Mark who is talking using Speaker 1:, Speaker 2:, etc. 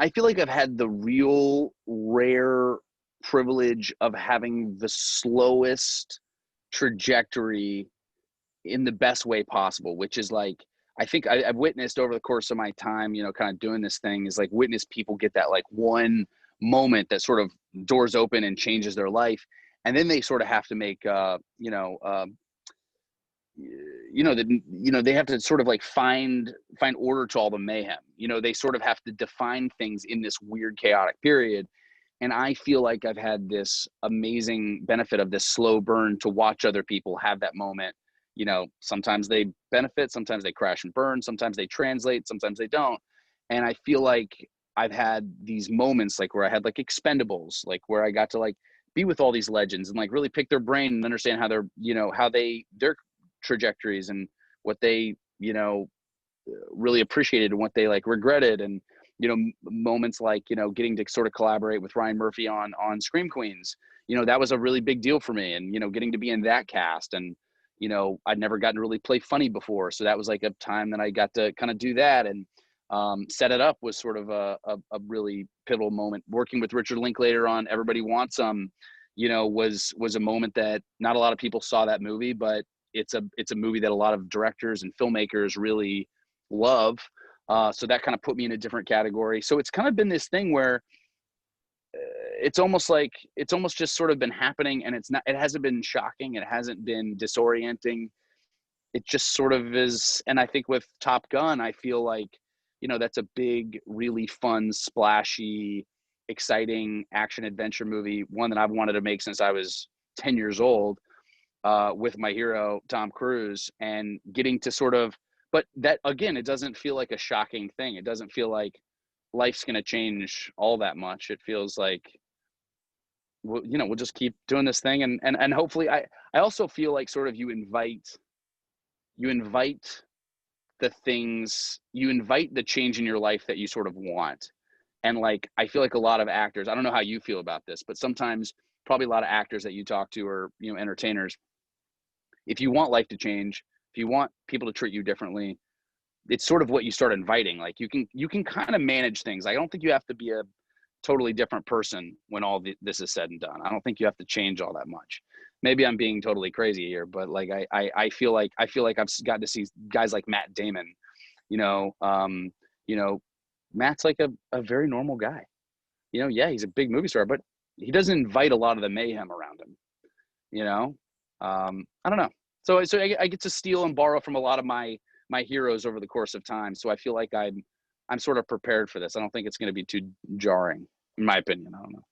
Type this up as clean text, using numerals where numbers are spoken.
Speaker 1: I feel like I've had the real rare privilege of having the slowest trajectory in the best way possible, which is like, I think I've witnessed over the course of my time, you know, kind of doing this thing, is like witness people get that like one moment that sort of doors open and changes their life. And then they sort of have to make, they have to sort of like find order to all the mayhem. You know, they sort of have to define things in this weird chaotic period. And I feel like I've had this amazing benefit of this slow burn to watch other people have that moment. You know, sometimes they benefit, sometimes they crash and burn, sometimes they translate, sometimes they don't. And I feel like I've had these moments like where I had like Expendables, like where I got to like be with all these legends and like really pick their brain and understand how they're, you know, how their trajectories and what they, you know, really appreciated and what they like regretted. And, you know, moments like, you know, getting to sort of collaborate with Ryan Murphy on Scream Queens, you know, that was a really big deal for me. And, you know, getting to be in that cast, and, you know, I'd never gotten to really play funny before. So that was like a time that I got to kind of do that. And Set It Up was sort of a really pivotal moment. Working with Richard Linklater on Everybody Wants Some, you know, was a moment that not a lot of people saw that movie, but it's a movie that a lot of directors and filmmakers really love. So that kind of put me in a different category. So it's kind of been this thing where it's almost just sort of been happening, and it hasn't been shocking. It hasn't been disorienting. It just sort of is. And I think with Top Gun, I feel like, you know, that's a big, really fun, splashy, exciting action adventure movie. One that I've wanted to make since I was 10 years old, with my hero, Tom Cruise, and getting to sort of, but that again, it doesn't feel like a shocking thing. It doesn't feel like life's going to change all that much. It feels like, we'll just keep doing this thing. And hopefully I also feel like sort of you invite the change in your life that you sort of want. And like, I feel like a lot of actors, I don't know how you feel about this, but sometimes probably a lot of actors that you talk to are, you know, entertainers. If you want life to change, if you want people to treat you differently, it's sort of what you start inviting. Like you can kind of manage things. I don't think you have to be a totally different person when this is said and done. I don't think you have to change all that much. Maybe I'm being totally crazy here, but like I feel like I've gotten to see guys like Matt Damon. You know, Matt's like a very normal guy. You know, yeah, he's a big movie star, but he doesn't invite a lot of the mayhem around him. You know, I don't know. So I get to steal and borrow from a lot of my heroes over the course of time. So I feel like I'm sort of prepared for this. I don't think it's going to be too jarring, in my opinion. I don't know.